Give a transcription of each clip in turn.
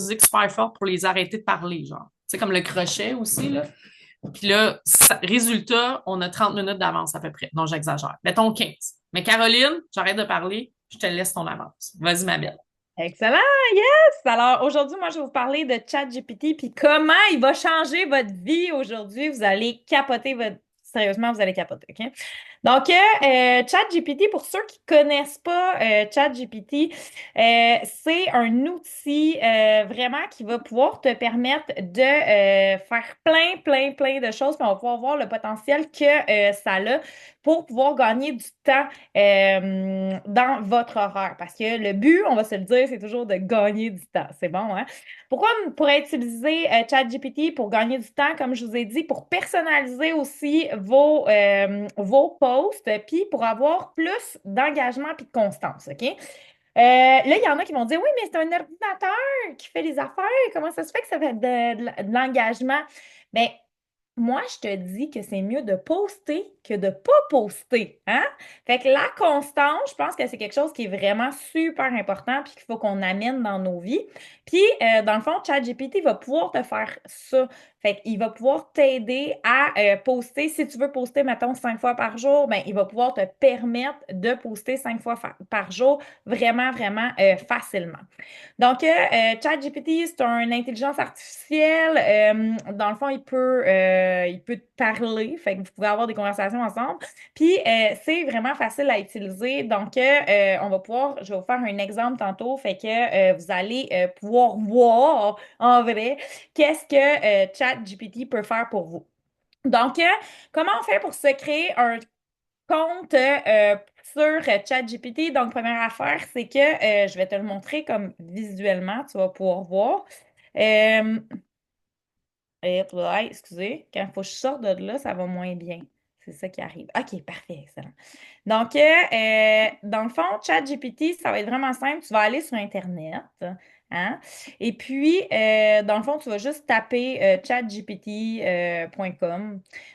musique super forte pour les arrêter de parler, genre. C'est comme le crochet aussi, là. Puis là, résultat, on a 30 minutes d'avance à peu près. Non, j'exagère. Mettons 15. Mais Caroline, j'arrête de parler, je te laisse ton avance. Vas-y, ma belle. Excellent, yes! Alors aujourd'hui, moi, je vais vous parler de ChatGPT puis comment il va changer votre vie aujourd'hui. Vous allez capoter votre... Sérieusement, vous allez capoter, OK? Donc, ChatGPT, pour ceux qui connaissent pas ChatGPT, c'est un outil vraiment qui va pouvoir te permettre de faire plein de choses, puis on va pouvoir voir le potentiel que ça a pour pouvoir gagner du temps dans votre horaire. Parce que le but, on va se le dire, c'est toujours de gagner du temps. C'est bon, hein? Pourquoi on pourrait utiliser ChatGPT pour gagner du temps, comme je vous ai dit, pour personnaliser aussi vos posts, puis pour avoir plus d'engagement puis de constance, OK? Là, il y en a qui vont dire, oui, mais c'est un ordinateur qui fait les affaires. Comment ça se fait que ça fait de l'engagement? Bien, moi, je te dis que c'est mieux de poster que de pas poster, hein? Fait que la constance, je pense que c'est quelque chose qui est vraiment super important puis qu'il faut qu'on amène dans nos vies. Puis, dans le fond, ChatGPT va pouvoir te faire ça. Fait qu'il va pouvoir t'aider à poster. Si tu veux poster, mettons, 5 fois par jour, ben, il va pouvoir te permettre de poster 5 fois par jour vraiment facilement. Donc, ChatGPT, c'est une intelligence artificielle. Dans le fond, il peut te parler. Fait que vous pouvez avoir des conversations ensemble. Puis, c'est vraiment facile à utiliser. Donc, je vais vous faire un exemple tantôt. Fait que vous allez pouvoir voir en vrai qu'est-ce que ChatGPT peut faire pour vous. Donc, comment on fait pour se créer un compte sur ChatGPT? Donc, première affaire, c'est que je vais te le montrer comme visuellement, tu vas pouvoir voir. Euh, excusez, quand il faut que je sorte de là, ça va moins bien. C'est ça qui arrive. OK, parfait, excellent. Donc, dans le fond, ChatGPT, ça va être vraiment simple. Tu vas aller sur Internet, hein? Et puis, dans le fond, tu vas juste taper chatgpt.com.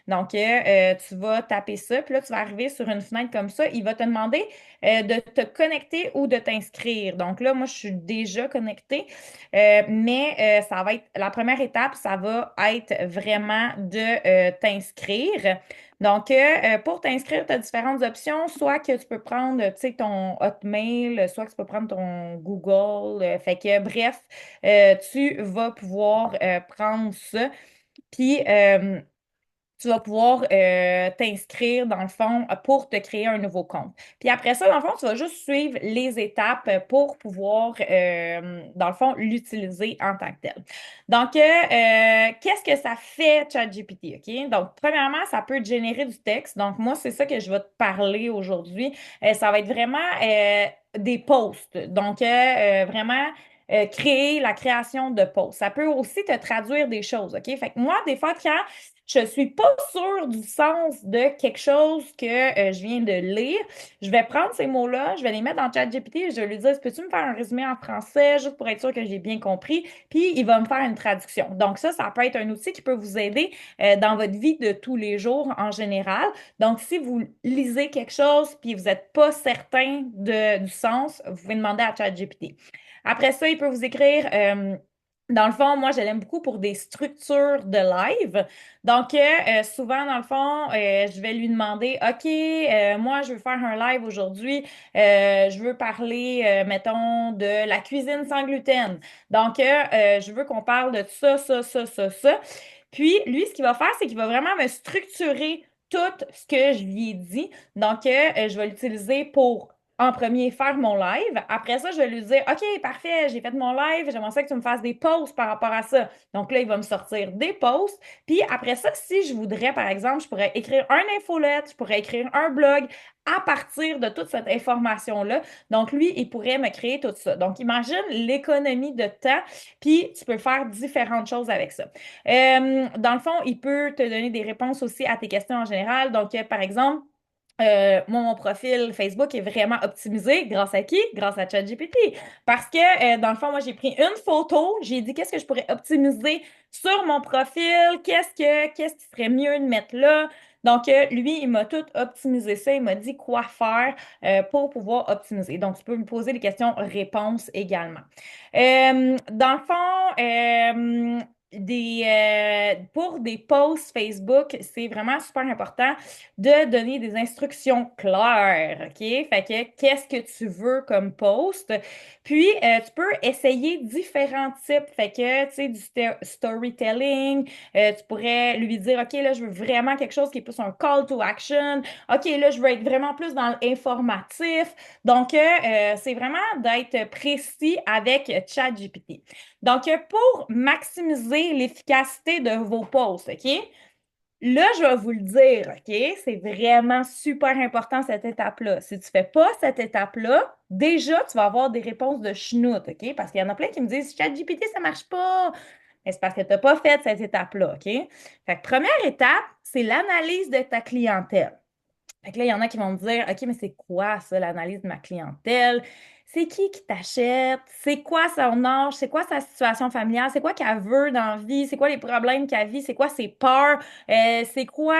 Donc, tu vas taper ça, puis là, tu vas arriver sur une fenêtre comme ça. Il va te demander de te connecter ou de t'inscrire. Donc là, moi, je suis déjà connectée, mais ça va être la première étape, ça va être vraiment de t'inscrire. Donc, pour t'inscrire, tu as différentes options, soit que tu peux prendre, tu sais, ton Hotmail, soit que tu peux prendre ton Google. Fait que, bref, tu vas pouvoir prendre ça. Puis, tu vas pouvoir t'inscrire, dans le fond, pour te créer un nouveau compte. Puis après ça, dans le fond, tu vas juste suivre les étapes pour pouvoir, dans le fond, l'utiliser en tant que tel. Donc, qu'est-ce que ça fait, ChatGPT, OK? Donc, premièrement, ça peut générer du texte. Donc, moi, c'est ça que je vais te parler aujourd'hui. Ça va être vraiment des posts. Donc, vraiment créer la création de posts. Ça peut aussi te traduire des choses, OK? Fait que moi, des fois, quand je suis pas sûre du sens de quelque chose que je viens de lire, je vais prendre ces mots-là, je vais les mettre dans ChatGPT et je vais lui dire, peux-tu me faire un résumé en français juste pour être sûr que j'ai bien compris? Puis il va me faire une traduction. Donc ça peut être un outil qui peut vous aider dans votre vie de tous les jours en général. Donc si vous lisez quelque chose puis vous n'êtes pas certain du sens, vous pouvez demander à ChatGPT. Après ça, il peut vous écrire. Dans le fond, moi, je l'aime beaucoup pour des structures de live. Donc, souvent, dans le fond, je vais lui demander, OK, moi, je veux faire un live aujourd'hui. Je veux parler, mettons, de la cuisine sans gluten. Donc, je veux qu'on parle de ça. Puis, lui, ce qu'il va faire, c'est qu'il va vraiment me structurer tout ce que je lui ai dit. Donc, je vais l'utiliser pour en premier faire mon live. Après ça, je vais lui dire, OK, parfait, j'ai fait mon live, j'aimerais ça que tu me fasses des posts par rapport à ça. Donc là, il va me sortir des posts. Puis après ça, si je voudrais, par exemple, je pourrais écrire un infolette, je pourrais écrire un blog à partir de toute cette information-là. Donc lui, il pourrait me créer tout ça. Donc imagine l'économie de temps, puis tu peux faire différentes choses avec ça. Dans le fond, il peut te donner des réponses aussi à tes questions en général. Donc, par exemple, moi, mon profil Facebook est vraiment optimisé grâce à qui? Grâce à ChatGPT. Parce que, dans le fond, moi, j'ai pris une photo, j'ai dit qu'est-ce que je pourrais optimiser sur mon profil, qu'est-ce qui serait mieux de mettre là. Donc, lui, il m'a tout optimisé ça. Il m'a dit quoi faire pour pouvoir optimiser. Donc, tu peux me poser des questions-réponses également. Dans le fond, pour des posts Facebook, c'est vraiment super important de donner des instructions claires, OK? Fait que qu'est-ce que tu veux comme post? Puis, tu peux essayer différents types. Fait que, tu sais, du storytelling, tu pourrais lui dire, OK, là, je veux vraiment quelque chose qui est plus un call to action. OK, là, je veux être vraiment plus dans l'informatif. Donc, c'est vraiment d'être précis avec ChatGPT. Donc, pour maximiser l'efficacité de vos posts, OK? Là, je vais vous le dire, OK? C'est vraiment super important cette étape-là. Si tu ne fais pas cette étape-là, déjà, tu vas avoir des réponses de chenoute, OK? Parce qu'il y en a plein qui me disent, ChatGPT, ça ne marche pas. Mais c'est parce que tu n'as pas fait cette étape-là, OK? Fait que première étape, c'est l'analyse de ta clientèle. Fait que là, il y en a qui vont me dire, OK, mais c'est quoi ça, l'analyse de ma clientèle? C'est qui t'achète? C'est quoi son âge? C'est quoi sa situation familiale? C'est quoi qu'elle veut dans la vie? C'est quoi les problèmes qu'elle vit? C'est quoi ses peurs? C'est quoi,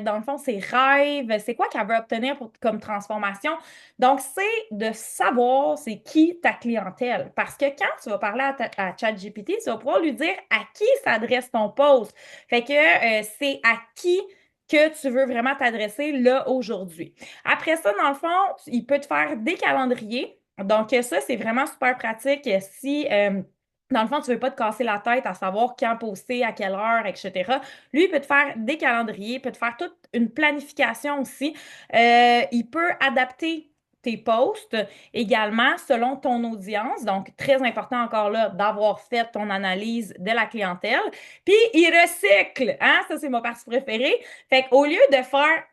dans le fond, ses rêves? C'est quoi qu'elle veut obtenir comme transformation? Donc, c'est de savoir c'est qui ta clientèle. Parce que quand tu vas parler à ChatGPT, tu vas pouvoir lui dire à qui s'adresse ton post. Fait que c'est à qui que tu veux vraiment t'adresser là aujourd'hui. Après ça, dans le fond, il peut te faire des calendriers. Donc, ça, c'est vraiment super pratique si, dans le fond, tu ne veux pas te casser la tête à savoir quand poster, à quelle heure, etc. Lui, il peut te faire des calendriers, il peut te faire toute une planification aussi. Il peut adapter tes posts également selon ton audience. Donc, très important encore là d'avoir fait ton analyse de la clientèle. Puis, il recycle. Hein? Ça, c'est ma partie préférée. Fait qu'au lieu de faire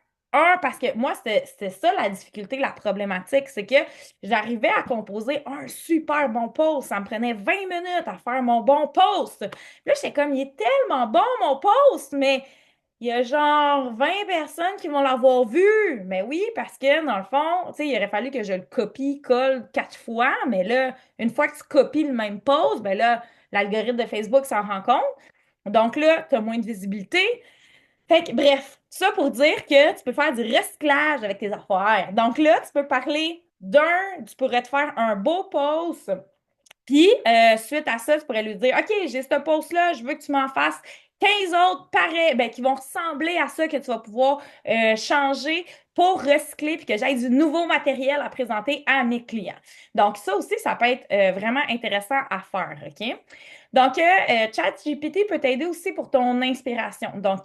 parce que moi, c'était ça la difficulté, la problématique, c'est que j'arrivais à composer un super bon post. Ça me prenait 20 minutes à faire mon bon post. Puis là, j'étais comme, il est tellement bon mon post, mais il y a genre 20 personnes qui vont l'avoir vu. Mais oui, parce que dans le fond, tu sais, il aurait fallu que je le copie, colle 4 fois. Mais là, une fois que tu copies le même post, ben là, l'algorithme de Facebook s'en rend compte. Donc là, tu as moins de visibilité. Fait que, bref, ça pour dire que tu peux faire du recyclage avec tes affaires. Donc là, tu peux parler tu pourrais te faire un beau post. Puis, suite à ça, tu pourrais lui dire, OK, j'ai ce post-là, je veux que tu m'en fasses 15 autres pareils, ben, qui vont ressembler à ça que tu vas pouvoir changer pour recycler puis que j'aille du nouveau matériel à présenter à mes clients. Donc, ça aussi, ça peut être vraiment intéressant à faire, OK? Donc, ChatGPT peut t'aider aussi pour ton inspiration. Donc,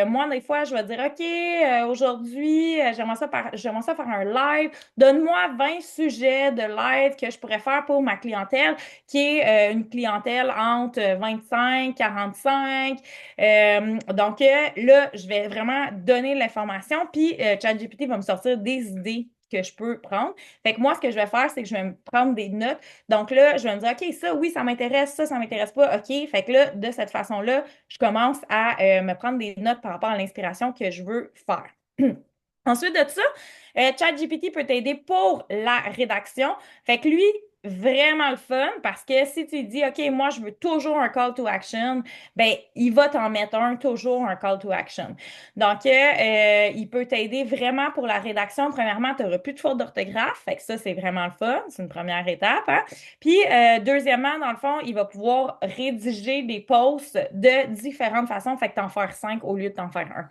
moi, des fois, je vais dire, OK, aujourd'hui, j'aimerais ça faire un live. Donne-moi 20 sujets de live que je pourrais faire pour ma clientèle, qui est une clientèle entre 25, 45. Donc, là, je vais vraiment donner l'information, puis ChatGPT va me sortir des idées que je peux prendre. Fait que moi, ce que je vais faire, c'est que je vais me prendre des notes. Donc là, je vais me dire, OK, ça, oui, ça m'intéresse, ça m'intéresse pas. OK. Fait que là, de cette façon-là, je commence à me prendre des notes par rapport à l'inspiration que je veux faire. Ensuite de ça, ChatGPT peut t'aider pour la rédaction. Fait que lui, vraiment le fun parce que si tu dis, OK, moi, je veux toujours un call to action, ben, il va t'en mettre toujours un call to action. Donc, il peut t'aider vraiment pour la rédaction. Premièrement, tu n'auras plus de faute d'orthographe. Fait que ça, c'est vraiment le fun. C'est une première étape. Hein? Puis, deuxièmement, dans le fond, il va pouvoir rédiger des posts de différentes façons. Fait que t'en faire 5 au lieu de t'en faire un.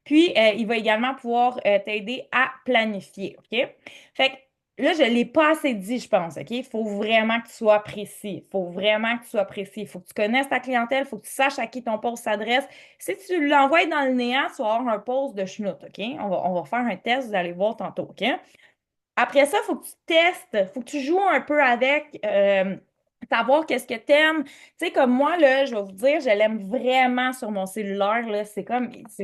Puis, il va également pouvoir t'aider à planifier, OK? Fait que là, je ne l'ai pas assez dit, je pense, OK? Il faut vraiment que tu sois précis. Il faut vraiment que tu sois précis. Il faut que tu connaisses ta clientèle. Il faut que tu saches à qui ton post s'adresse. Si tu l'envoies dans le néant, tu vas avoir un post de chenoute, OK? On va faire un test, vous allez voir tantôt, OK? Après ça, il faut que tu testes. Il faut que tu joues un peu avec... savoir qu'est-ce que t'aimes. Tu sais, comme moi, là, je vais vous dire, je l'aime vraiment sur mon cellulaire, là. C'est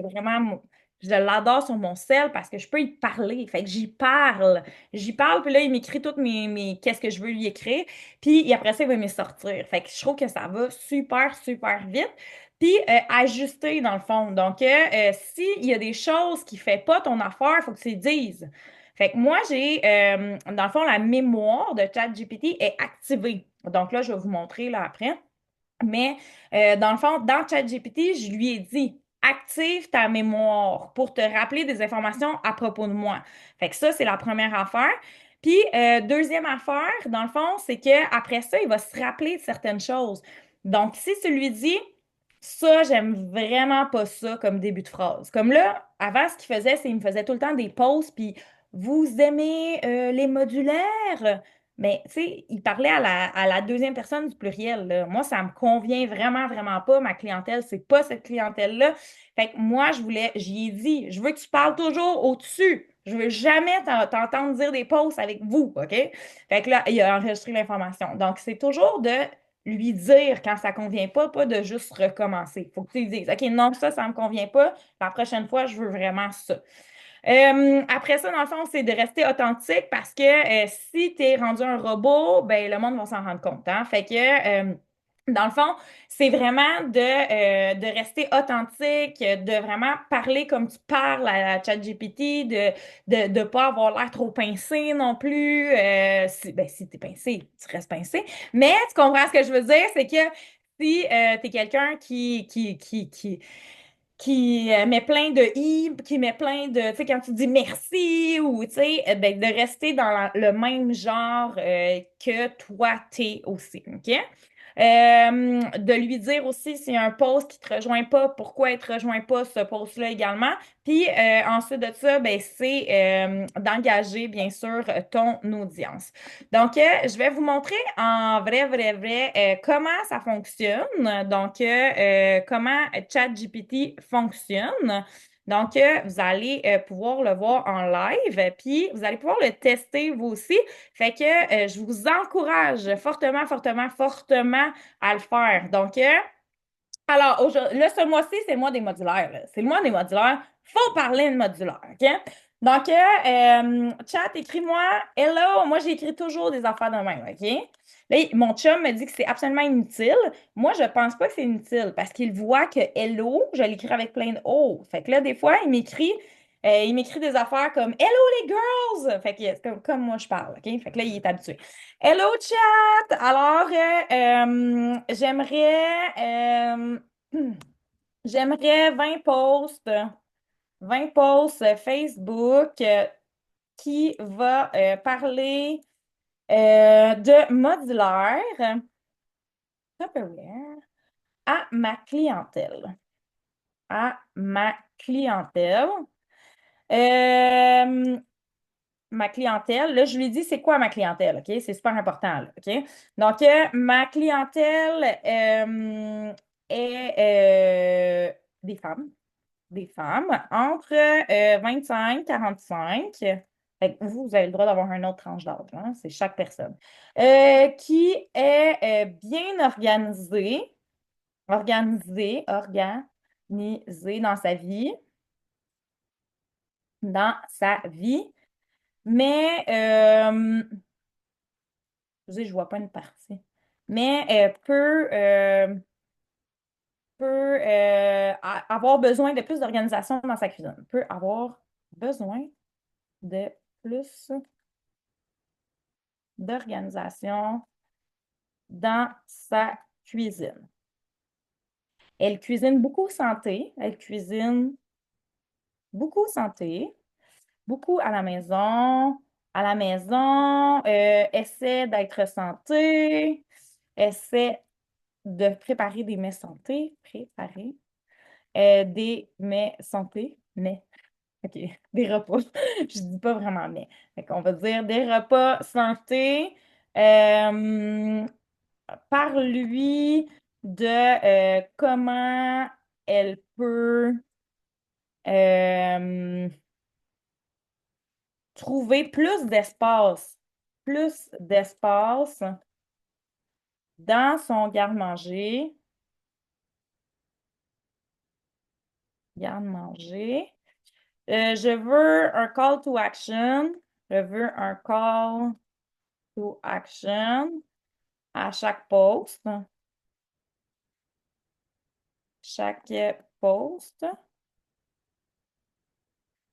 vraiment, je l'adore sur mon cell parce que je peux y parler. Fait que j'y parle. J'y parle, puis là, il m'écrit toutes qu'est-ce que je veux lui écrire. Puis après ça, il va me sortir. Fait que je trouve que ça va super, super vite. Puis ajuster, dans le fond. Donc, s'il y a des choses qui ne fait pas ton affaire, il faut que tu les dises. Fait que moi, dans le fond, la mémoire de ChatGPT est activée. Donc là, je vais vous montrer là après. Mais dans le fond, dans ChatGPT, je lui ai dit, active ta mémoire pour te rappeler des informations à propos de moi. Fait que ça, c'est la première affaire. Puis, deuxième affaire, dans le fond, c'est qu'après ça, il va se rappeler de certaines choses. Donc, si tu lui dis, ça, j'aime vraiment pas ça comme début de phrase. Comme là, avant, ce qu'il faisait, c'est qu'il me faisait tout le temps des pauses, puis vous aimez les modulaires? Mais, tu sais, il parlait à la deuxième personne du pluriel, là. Moi, ça me convient vraiment, vraiment pas. Ma clientèle, c'est pas cette clientèle-là. Fait que moi, j'y ai dit, je veux que tu parles toujours au-dessus. Je veux jamais t'entendre dire des pauses avec vous, OK? Fait que là, il a enregistré l'information. Donc, c'est toujours de lui dire quand ça convient pas de juste recommencer. Faut que tu lui dises, OK, non, ça me convient pas. La prochaine fois, je veux vraiment ça. Après ça, dans le fond, c'est de rester authentique parce que si tu es rendu un robot, ben le monde va s'en rendre compte, hein? Fait que dans le fond, c'est vraiment de rester authentique, de vraiment parler comme tu parles à ChatGPT, de pas avoir l'air trop pincé non plus. Si tu es pincé, tu restes pincé. Mais tu comprends ce que je veux dire, c'est que si tu es quelqu'un qui met plein de i, qui met plein de, tu sais, quand tu dis merci ou, tu sais, ben, de rester dans le même genre que toi, t'es aussi, OK? De lui dire aussi s'il y a un post qui te rejoint pas, pourquoi il te rejoint pas ce post-là également. Puis ensuite de ça, ben, c'est d'engager, bien sûr, ton audience. Donc, je vais vous montrer en vrai, comment ça fonctionne. Donc, comment ChatGPT fonctionne. Donc, vous allez pouvoir le voir en live, puis vous allez pouvoir le tester vous aussi. Fait que je vous encourage fortement à le faire. Donc, alors, là, ce mois-ci, c'est le mois des modulaires, là. C'est le mois des modulaires. Faut parler de modulaire, OK? Donc, chat, écris-moi Hello. Moi, j'écris toujours des affaires de même, OK? Là, mon chum me dit que c'est absolument inutile. Moi, je pense pas que c'est inutile parce qu'il voit que Hello, je l'écris avec plein de O. Fait que là, des fois, il m'écrit des affaires comme Hello les girls! Fait que c'est comme moi je parle, OK? Fait que là, il est habitué. Hello chat! Alors, j'aimerais 20 posts Facebook qui va parler de modulaire Tupperware à ma clientèle. À ma clientèle. Euh, Ma clientèle, là, je lui dis c'est quoi ma clientèle, OK? C'est super important, là, OK? Donc, ma clientèle est des femmes entre 25 et 45. Fait que vous avez le droit d'avoir une autre tranche d'âge, hein? C'est chaque personne. Qui est bien organisée dans sa vie. Mais, je vois pas une partie. Mais peut avoir besoin de plus d'organisation dans sa cuisine. Peut avoir besoin de plus d'organisation dans sa cuisine. Elle cuisine beaucoup santé. Elle cuisine beaucoup santé. Beaucoup à la maison. À la maison, essaie d'être santé. Essaie de préparer des mets santé. Préparer des mets santé. Mais, OK, des repas. Je dis pas vraiment mais. Fait qu'on va dire des repas santé. Euh, Parle-lui de comment elle peut euh, trouver plus d'espace dans son garde-manger. Garde-manger. Je veux un call to action. Je veux un call to action à chaque post. Chaque post.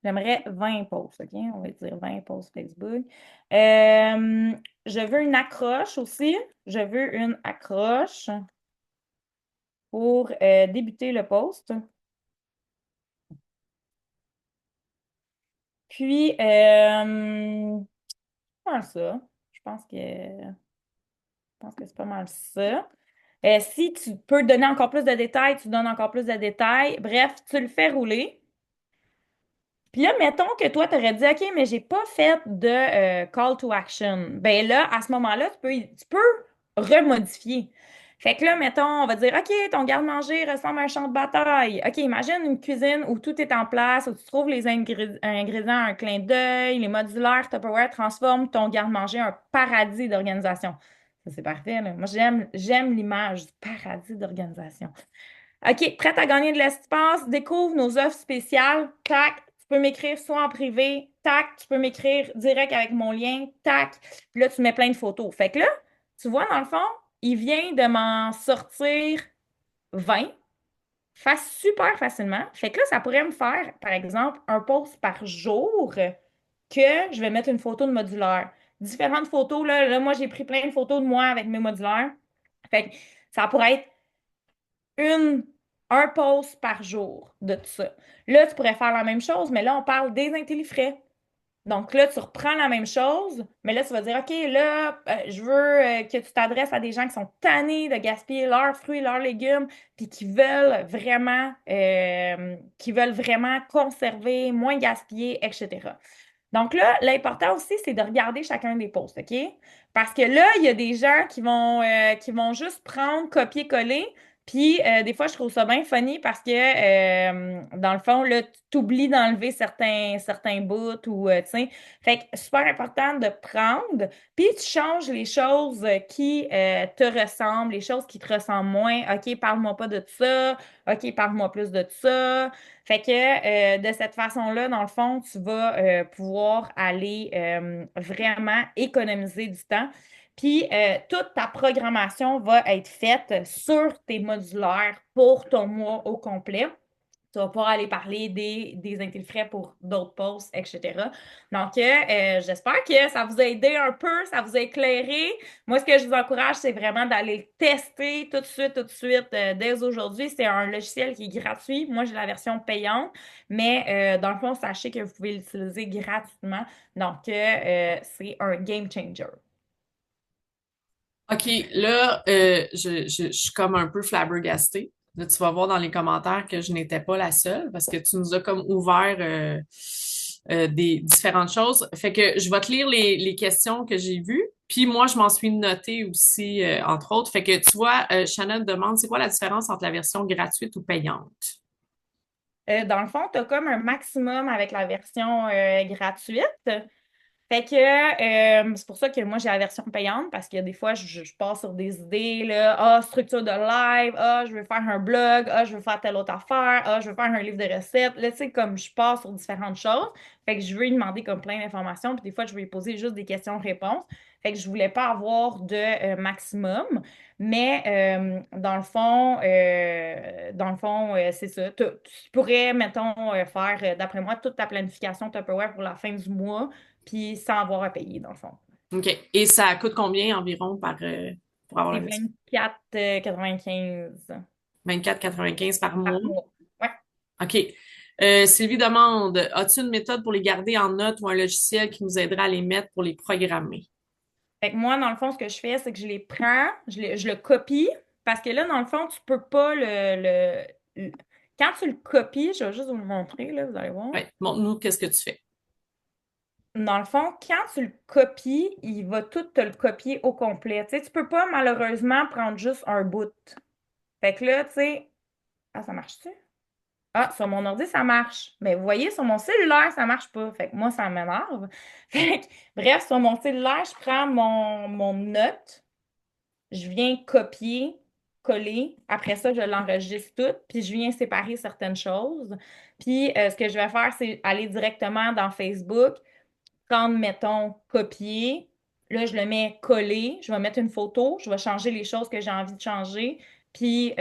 J'aimerais 20 posts, OK? On va dire 20 posts Facebook. Je veux une accroche aussi. Je veux une accroche pour débuter le post. Puis, pas mal ça. Je pense que, je pense que c'est pas mal ça. Si tu peux donner encore plus de détails, tu donnes encore plus de détails. Bref, tu le fais rouler. Puis là, mettons que toi, tu aurais dit, OK, mais j'ai pas fait de call to action. Ben là, à ce moment-là, tu peux remodifier. Fait que là, mettons, on va dire, OK, ton garde-manger ressemble à un champ de bataille. OK, imagine une cuisine où tout est en place, où tu trouves les ingrédients à un clin d'œil, les modulaires Tupperware transforment ton garde-manger en un paradis d'organisation. Ça, c'est parfait, là. Moi, j'aime l'image du paradis d'organisation. OK, prête à gagner de l'espace, découvre nos offres spéciales. Tac, tu peux m'écrire soit en privé. Tac, tu peux m'écrire direct avec mon lien. Tac, puis là, tu mets plein de photos. Fait que là, tu vois, dans le fond, il vient de m'en sortir 20 super facilement. Fait que là, ça pourrait me faire, par exemple, un post par jour que je vais mettre une photo de modulaire. Différentes photos, là, moi, j'ai pris plein de photos de moi avec mes modulaires. Fait que ça pourrait être une, un post par jour de tout ça. Là, tu pourrais faire la même chose, mais là, on parle des intellifrais. Donc là, tu reprends la même chose, mais là, tu vas dire, OK, là, je veux que tu t'adresses à des gens qui sont tannés de gaspiller leurs fruits, leurs légumes, puis qui veulent vraiment conserver, moins gaspiller, etc. Donc là, l'important aussi, c'est de regarder chacun des posts, OK? Parce que là, il y a des gens qui vont juste prendre, copier-coller. Puis, des fois, je trouve ça bien funny parce que, dans le fond, là, tu oublies d'enlever certains bouts ou, tu sais. Fait que super important de prendre. Puis, tu changes les choses qui te ressemblent, les choses qui te ressemblent moins. OK, parle-moi pas de ça. OK, parle-moi plus de ça. Fait que de cette façon-là, dans le fond, tu vas pouvoir aller vraiment économiser du temps. Puis toute ta programmation va être faite sur tes modulaires pour ton mois au complet. Tu vas pouvoir aller parler des intérêts pour d'autres posts, etc. Donc, j'espère que ça vous a aidé un peu, ça vous a éclairé. Moi, ce que je vous encourage, c'est vraiment d'aller le tester tout de suite, dès aujourd'hui. C'est un logiciel qui est gratuit. Moi, j'ai la version payante, mais dans le fond, sachez que vous pouvez l'utiliser gratuitement. Donc, c'est un game changer. OK, là, je suis comme un peu flabbergastée. Là, tu vas voir dans les commentaires que je n'étais pas la seule parce que tu nous as comme ouvert des différentes choses. Fait que je vais te lire les questions que j'ai vues. Puis moi, je m'en suis notée aussi, entre autres. Fait que tu vois, Shannon demande, c'est quoi la différence entre la version gratuite ou payante? Dans le fond, tu as comme un maximum avec la version gratuite. Fait que c'est pour ça que moi j'ai la version payante parce que des fois je pars sur des idées là, structure de live, je veux faire un blog, je veux faire telle autre affaire, je veux faire un livre de recettes. Là, tu sais, comme je pars sur différentes choses. Fait que je veux lui demander comme plein d'informations, puis des fois je veux lui poser juste des questions-réponses. Fait que je voulais pas avoir de maximum. Mais c'est ça. Tu pourrais, mettons, faire, d'après moi, toute ta planification Tupperware pour la fin du mois puis sans avoir à payer, dans le fond. OK. Et ça coûte combien environ pour avoir C'est la version? 24,95 24,95 par par mois? mois. Ouais. OK. Sylvie demande, as-tu une méthode pour les garder en note ou un logiciel qui nous aiderait à les mettre pour les programmer? Fait que moi, dans le fond, ce que je fais, c'est que je les prends, je le copie, parce que là, dans le fond, tu peux pas quand tu le copies, je vais juste vous le montrer, là, vous allez voir. Ouais. Montre-nous qu'est-ce que tu fais. Dans le fond, quand tu le copies, il va tout te le copier au complet. Tu sais, tu peux pas, malheureusement, prendre juste un bout. Fait que là, tu sais... Ah, ça marche-tu? Ah, sur mon ordi, ça marche. Mais vous voyez, sur mon cellulaire, ça marche pas. Fait que moi, ça m'énerve. Fait que, bref, sur mon cellulaire, je prends mon note, je viens copier, coller. Après ça, je l'enregistre tout, puis je viens séparer certaines choses. Puis, ce que je vais faire, c'est aller directement dans Facebook, prendre, mettons, copier. Là, je le mets coller. Je vais mettre une photo. Je vais changer les choses que j'ai envie de changer. Puis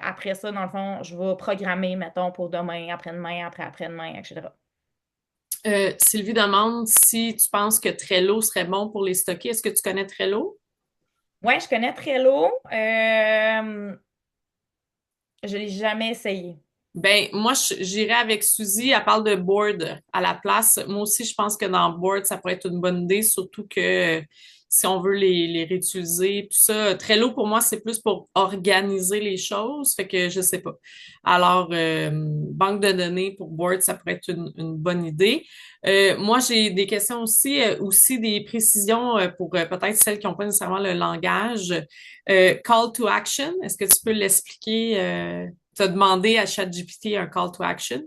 après ça, dans le fond, je vais programmer, mettons, pour demain, après-demain, après-après-demain, etc. Sylvie demande si tu penses que Trello serait bon pour les stocker. Est-ce que tu connais Trello? Ouais, je connais Trello. Je ne l'ai jamais essayé. Ben, moi, j'irais avec Suzy. Elle parle de board à la place. Moi aussi, je pense que dans board, ça pourrait être une bonne idée, surtout que si on veut les réutiliser, tout ça. Trello, pour moi, c'est plus pour organiser les choses. Fait que je sais pas. Alors, banque de données pour board, ça pourrait être une bonne idée. Moi, j'ai des questions aussi des précisions pour peut-être celles qui n'ont pas nécessairement le langage. Call to action, est-ce que tu peux l'expliquer? T'as demandé à ChatGPT un call to action?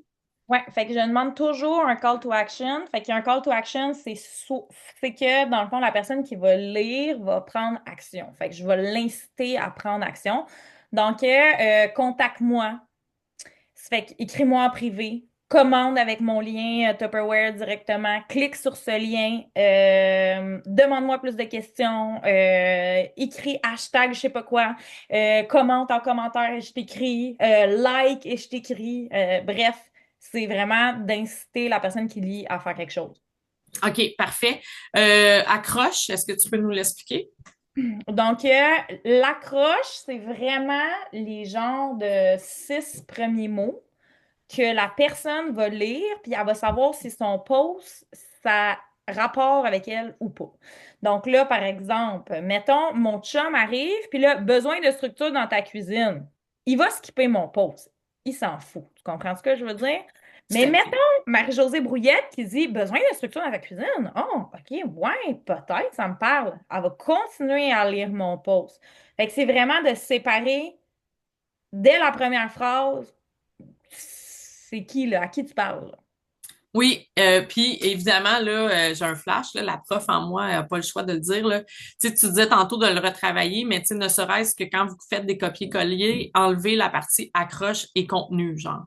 Ouais, fait que je demande toujours un call to action. Fait qu'un call to action, c'est que, dans le fond, la personne qui va lire va prendre action. Fait que je vais l'inciter à prendre action. Donc, contacte-moi. Ça fait qu'écris-moi en privé. Commande avec mon lien Tupperware directement. Clique sur ce lien. Demande-moi plus de questions. Écris hashtag je sais pas quoi. Commente en commentaire et je t'écris. Like et je t'écris. Bref, c'est vraiment d'inciter la personne qui lit à faire quelque chose. OK, parfait. Accroche, est-ce que tu peux nous l'expliquer? Donc, l'accroche, c'est vraiment les genres de 6 premiers mots que la personne va lire, puis elle va savoir si son post, ça a rapport avec elle ou pas. Donc là, par exemple, mettons, mon chum arrive, puis là, besoin de structure dans ta cuisine. Il va skipper mon post. Il s'en fout. Tu comprends ce que je veux dire? Tout Mais à mettons fait. Marie-Josée Brouillette qui dit besoin de structure dans ta cuisine. Oh, OK, ouais, peut-être, ça me parle. Elle va continuer à lire mon post. Fait que c'est vraiment de séparer dès la première phrase c'est qui, là? À qui tu parles, là? Oui, puis évidemment, là, j'ai un flash, là, la prof en moi n'a pas le choix de le dire. Là. Tu disais tantôt de le retravailler, mais ne serait-ce que quand vous faites des copier-coller, enlevez la partie accroche et contenu, genre.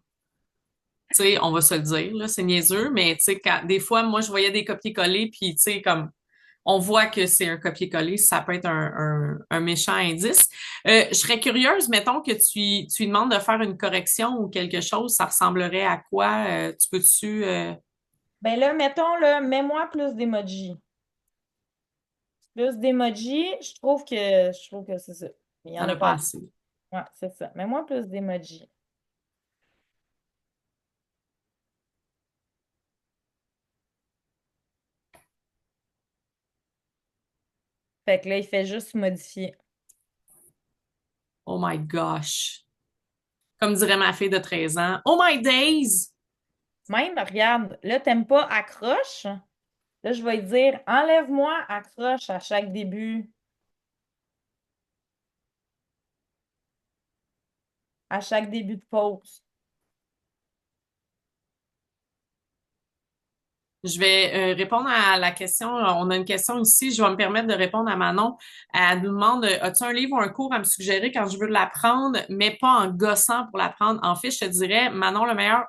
Tu sais, on va se le dire, là, c'est niaiseux, mais tu sais, des fois, moi, je voyais des copier-coller, puis tu sais, comme on voit que c'est un copier-coller, ça peut être un méchant indice. Je serais curieuse, mettons que tu lui demandes de faire une correction ou quelque chose, ça ressemblerait à quoi? Tu peux-tu... Ben là, mettons, là, mets-moi plus d'emojis. Plus d'emojis, je trouve que c'est ça. Il n'y t'en en a as pas pas assez. assez. Ouais, c'est ça. Mets-moi plus d'emojis. Fait que là, il fait juste modifier. Oh my gosh. Comme dirait ma fille de 13 ans. Oh my days! Même, regarde, là, t'aimes pas accroche. Là, je vais lui dire, enlève-moi accroche à chaque début, de pause. Je vais répondre à la question. On a une question ici. Je vais me permettre de répondre à Manon. Elle nous demande, as-tu un livre ou un cours à me suggérer quand je veux l'apprendre, mais pas en gossant pour l'apprendre? En fait, je te dirais, Manon, le meilleur,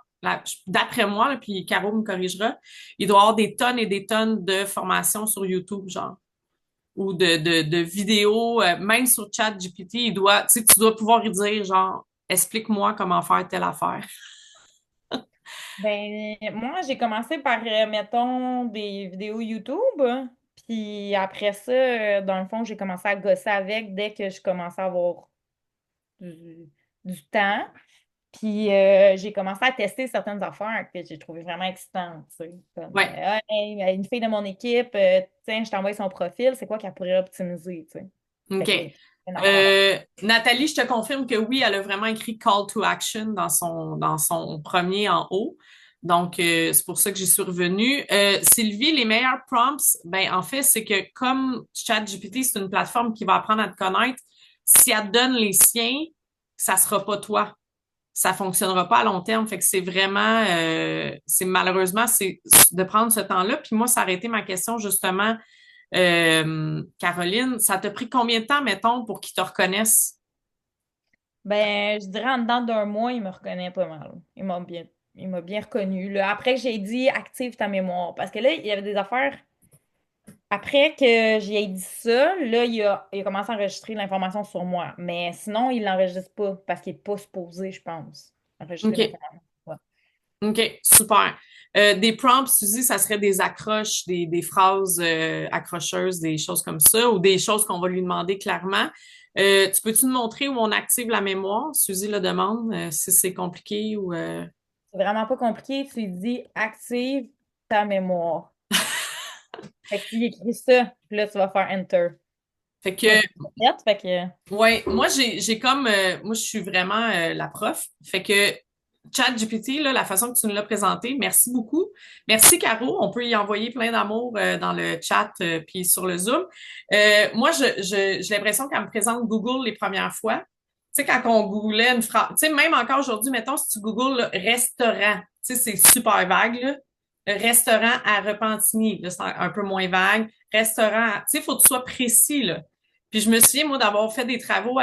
d'après moi, là, puis Caro me corrigera, il doit y avoir des tonnes et des tonnes de formations sur YouTube, genre, ou de vidéos, même sur ChatGPT, tu dois pouvoir y dire, genre, explique-moi comment faire telle affaire. Ben, moi, j'ai commencé par, mettons, des vidéos YouTube. Puis après ça, dans le fond, j'ai commencé à gosser avec dès que je commençais à avoir du, du temps. Puis j'ai commencé à tester certaines affaires que j'ai trouvées vraiment excitantes. Tu sais. Comme, Ouais. hey, une fille de mon équipe, tiens, je t'envoie son profil, c'est quoi qu'elle pourrait optimiser, tu sais. Fait OK. que là, il y a une affaire là. Nathalie, je te confirme que oui, elle a vraiment écrit Call to Action dans son premier en haut. Donc, c'est pour ça que j'y suis revenue. Sylvie, les meilleurs prompts, ben, en fait, c'est que comme ChatGPT, c'est une plateforme qui va apprendre à te connaître, si elle te donne les siens, ça sera pas toi. Ça fonctionnera pas à long terme. Fait que c'est vraiment, c'est malheureusement, c'est de prendre ce temps-là. Puis moi, ça aurait été ma question justement Caroline, ça t'a pris combien de temps, mettons, pour qu'ils te reconnaissent? Ben, je dirais en dedans d'un mois, il me reconnaît pas mal. Il m'a bien reconnu. Là. Après que j'ai dit active ta mémoire. Parce que là, il y avait des affaires. Après que j'ai dit ça, là, il a commencé à enregistrer l'information sur moi. Mais sinon, il l'enregistre pas parce qu'il n'est pas supposé, je pense, enregistrer OK. l'information sur moi. OK, super. Des prompts, Suzy, ça serait des accroches, des phrases accrocheuses, des choses comme ça, ou des choses qu'on va lui demander clairement. Tu peux-tu me montrer où on active la mémoire? Suzy le demande, si c'est compliqué ou... C'est vraiment pas compliqué. Tu lui dis active ta mémoire. Fait que tu lui écris ça, puis là, tu vas faire Enter. Fait Moi, que, j'ai pas fait, fait que. ouais, moi, j'ai comme... moi, je suis vraiment la prof. Fait que ChatGPT, là, la façon que tu nous l'as présenté, merci beaucoup. Merci, Caro. On peut y envoyer plein d'amour dans le chat puis sur le Zoom. Moi, j'ai l'impression qu'elle me présente Google les premières fois. Tu sais, quand on googlait une phrase, tu sais, même encore aujourd'hui, mettons, si tu googles là, restaurant, tu sais, c'est super vague, là. Restaurant à Repentigny, là, c'est un peu moins vague. Restaurant, tu sais, il faut que tu sois précis, là. Puis je me souviens, moi, d'avoir fait des travaux